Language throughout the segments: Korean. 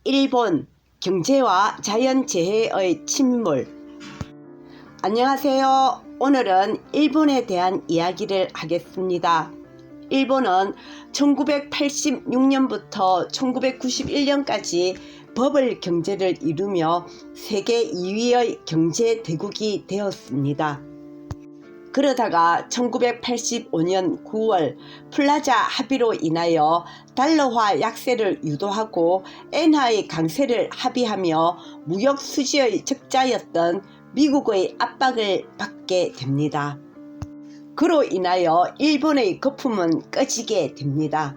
일본 경제와 자연재해의 침몰. 안녕하세요. 오늘은 일본에 대한 이야기를 하겠습니다. 일본은 1986년부터 1991년까지 버블 경제를 이루며 세계 2위의 경제 대국이 되었습니다. 그러다가 1985년 9월 플라자 합의로 인하여 달러화 약세를 유도하고 엔화의 강세를 합의하며 무역 수지의 적자였던 미국의 압박을 받게 됩니다. 그로 인하여 일본의 거품은 꺼지게 됩니다.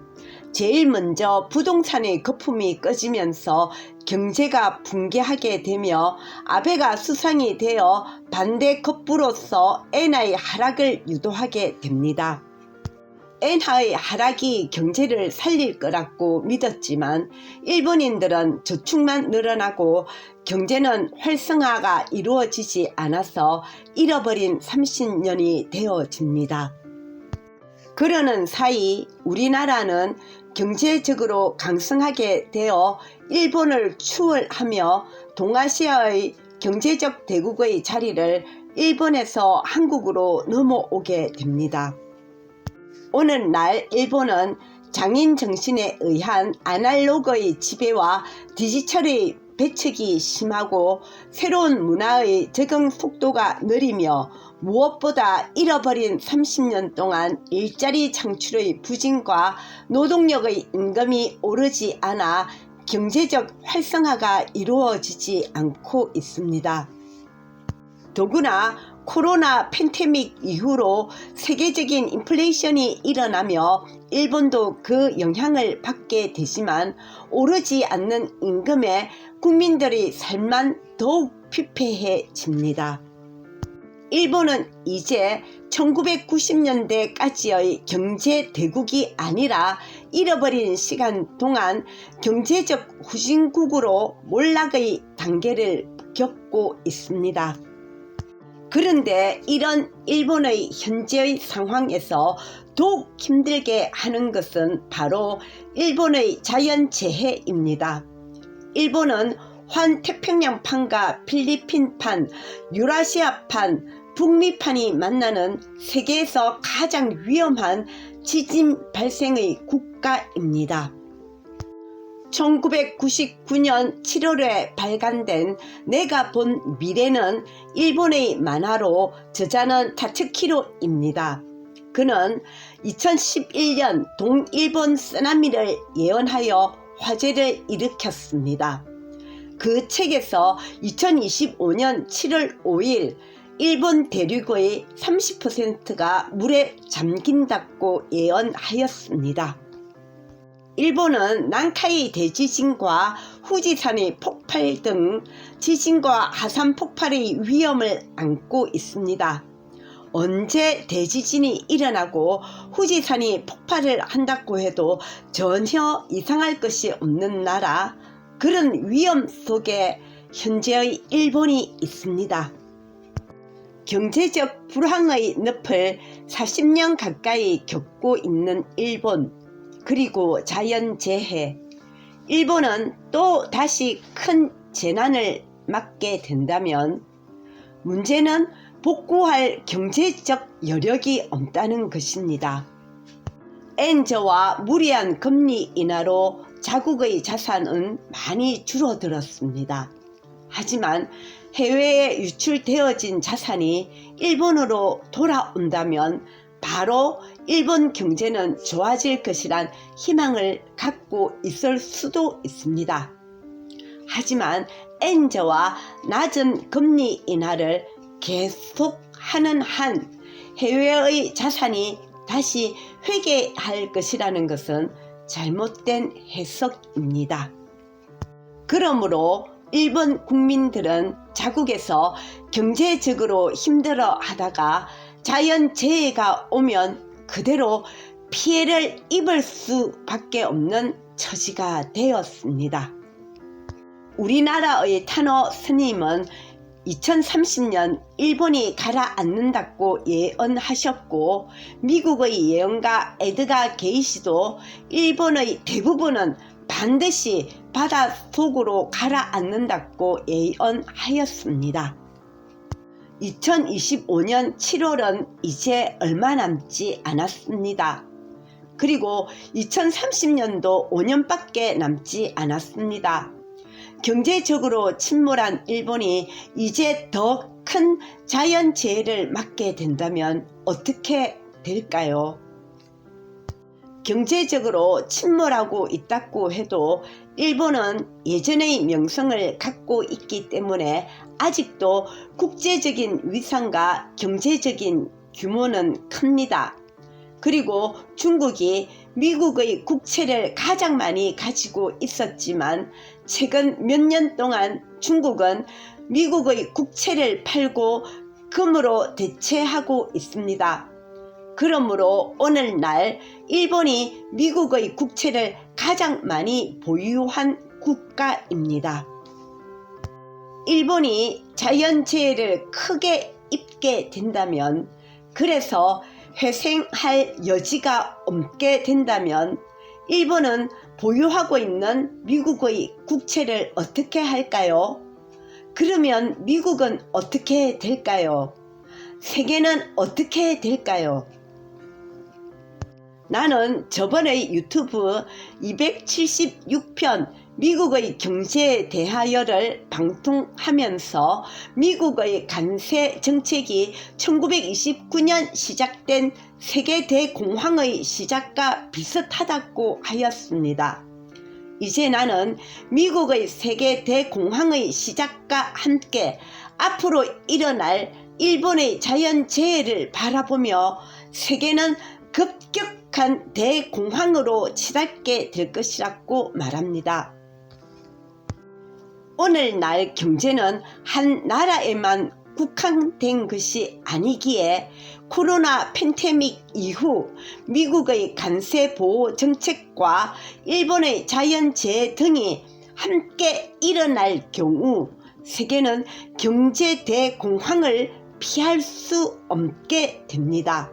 제일 먼저 부동산의 거품이 꺼지면서 경제가 붕괴하게 되며 아베가 수상이 되어 반대 급부로서 엔화의 하락을 유도하게 됩니다. 엔화의 하락이 경제를 살릴 거라고 믿었지만 일본인들은 저축만 늘어나고 경제는 활성화가 이루어지지 않아서 잃어버린 30년이 되어집니다. 그러는 사이 우리나라는 경제적으로 강성하게 되어 일본을 추월하며 동아시아의 경제적 대국의 자리를 일본에서 한국으로 넘어오게 됩니다. 오늘날 일본은 장인 정신에 의한 아날로그의 지배와 디지털의 배척이 심하고 새로운 문화의 적응 속도가 느리며 무엇보다 잃어버린 30년 동안 일자리 창출의 부진과 노동력의 임금이 오르지 않아 경제적 활성화가 이루어지지 않고 있습니다. 더구나 코로나 팬데믹 이후로 세계적인 인플레이션이 일어나며 일본도 그 영향을 받게 되지만 오르지 않는 임금에 국민들의 삶만 더욱 피폐해집니다. 일본은 이제 1990년대까지의 경제 대국이 아니라 잃어버린 시간 동안 경제적 후진국으로 몰락의 단계를 겪고 있습니다. 그런데 이런 일본의 현재의 상황에서 더욱 힘들게 하는 것은 바로 일본의 자연재해입니다. 일본은 환태평양판과 필리핀판, 유라시아판, 북미판이 만나는 세계에서 가장 위험한 지진 발생의 국가입니다. 1999년 7월에 발간된 내가 본 미래는 일본의 만화로 저자는 타츠키로입니다. 그는 2011년 동일본 쓰나미를 예언하여 화제를 일으켰습니다. 그 책에서 2025년 7월 5일 일본 대륙의 30%가 물에 잠긴다고 예언하였습니다. 일본은 난카이 대지진과 후지산의 폭발 등 지진과 화산 폭발의 위험을 안고 있습니다. 언제 대지진이 일어나고 후지산이 폭발을 한다고 해도 전혀 이상할 것이 없는 나라, 그런 위험 속에 현재의 일본이 있습니다. 경제적 불황의 늪을 40년 가까이 겪고 있는 일본, 그리고 자연재해. 일본은 또 다시 큰 재난을 맞게 된다면 문제는 복구할 경제적 여력이 없다는 것입니다. 엔저와 무리한 금리 인하로 자국의 자산은 많이 줄어들었습니다. 하지만 해외에 유출되어진 자산이 일본으로 돌아온다면 바로 일본 경제는 좋아질 것이란 희망을 갖고 있을 수도 있습니다. 하지만 엔저와 낮은 금리 인하를 계속하는 한 해외의 자산이 다시 회귀할 것이라는 것은 잘못된 해석입니다. 그러므로 일본 국민들은 자국에서 경제적으로 힘들어 하다가 자연재해가 오면 그대로 피해를 입을 수밖에 없는 처지가 되었습니다. 우리나라의 타노 스님은 2030년 일본이 가라앉는다고 예언하셨고, 미국의 예언가 에드가 게이시도 일본의 대부분은 반드시 바닷속으로 가라앉는다고 예언하였습니다. 2025년 7월은 이제 얼마 남지 않았습니다. 그리고 2030년도 5년밖에 남지 않았습니다. 경제적으로 침몰한 일본이 이제 더 큰 자연재해를 맞게 된다면 어떻게 될까요? 경제적으로 침몰하고 있다고 해도 일본은 예전의 명성을 갖고 있기 때문에 아직도 국제적인 위상과 경제적인 규모는 큽니다. 그리고 중국이 미국의 국채를 가장 많이 가지고 있었지만 최근 몇 년 동안 중국은 미국의 국채를 팔고 금으로 대체하고 있습니다. 그러므로 오늘날 일본이 미국의 국채를 가장 많이 보유한 국가입니다. 일본이 자연재해를 크게 입게 된다면, 그래서 회생할 여지가 없게 된다면 일본은 보유하고 있는 미국의 국채를 어떻게 할까요? 그러면 미국은 어떻게 될까요? 세계는 어떻게 될까요? 나는 저번에 유튜브 276편 미국의 경제에 대하여를 방송하면서 미국의 관세 정책이 1929년 시작된 세계 대공황의 시작과 비슷하다고 하였습니다. 이제 나는 미국의 세계 대공황의 시작과 함께 앞으로 일어날 일본의 자연재해를 바라보며 세계는 급격한 대공황으로 치닫게 될 것이라고 말합니다. 오늘날 경제는 한 나라에만 국한된 것이 아니기에 코로나 팬데믹 이후 미국의 관세 보호 정책과 일본의 자연재해 등이 함께 일어날 경우 세계는 경제 대공황을 피할 수 없게 됩니다.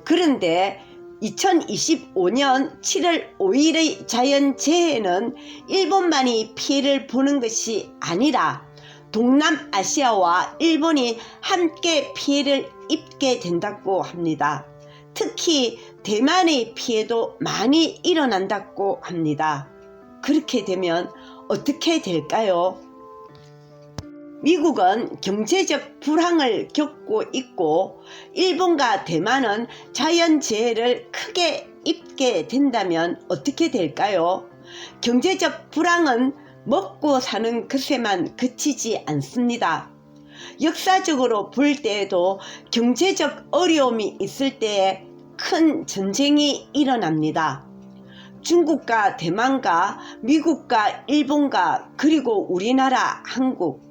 그런데 2025년 7월 5일의 자연재해는 일본만이 피해를 보는 것이 아니라 동남아시아와 일본이 함께 피해를 입게 된다고 합니다. 특히 대만의 피해도 많이 일어난다고 합니다. 그렇게 되면 어떻게 될까요? 미국은 경제적 불황을 겪고 있고 일본과 대만은 자연재해를 크게 입게 된다면 어떻게 될까요? 경제적 불황은 먹고 사는 것에만 그치지 않습니다. 역사적으로 볼 때에도 경제적 어려움이 있을 때에 큰 전쟁이 일어납니다. 중국과 대만과 미국과 일본과 그리고 우리나라, 한국,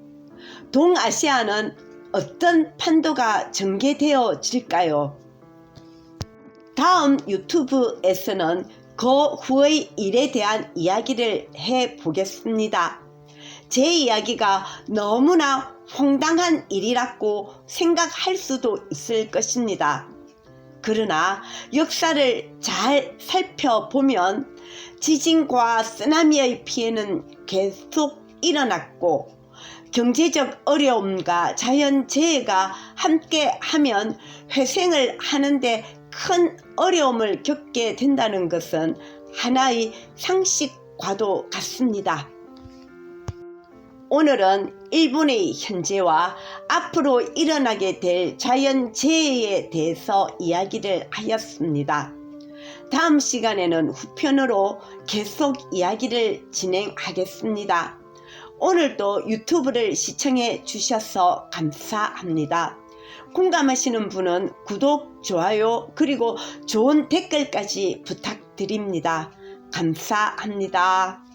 동아시아는 어떤 판도가 전개되어질까요? 다음 유튜브에서는 그 후의 일에 대한 이야기를 해보겠습니다. 제 이야기가 너무나 황당한 일이라고 생각할 수도 있을 것입니다. 그러나 역사를 잘 살펴보면 지진과 쓰나미의 피해는 계속 일어났고 경제적 어려움과 자연재해가 함께하면 회생을 하는데 큰 어려움을 겪게 된다는 것은 하나의 상식과도 같습니다. 오늘은 일본의 현재와 앞으로 일어나게 될 자연재해에 대해서 이야기를 하였습니다. 다음 시간에는 후편으로 계속 이야기를 진행하겠습니다. 오늘도 유튜브를 시청해 주셔서 감사합니다. 공감하시는 분은 구독, 좋아요, 그리고 좋은 댓글까지 부탁드립니다. 감사합니다.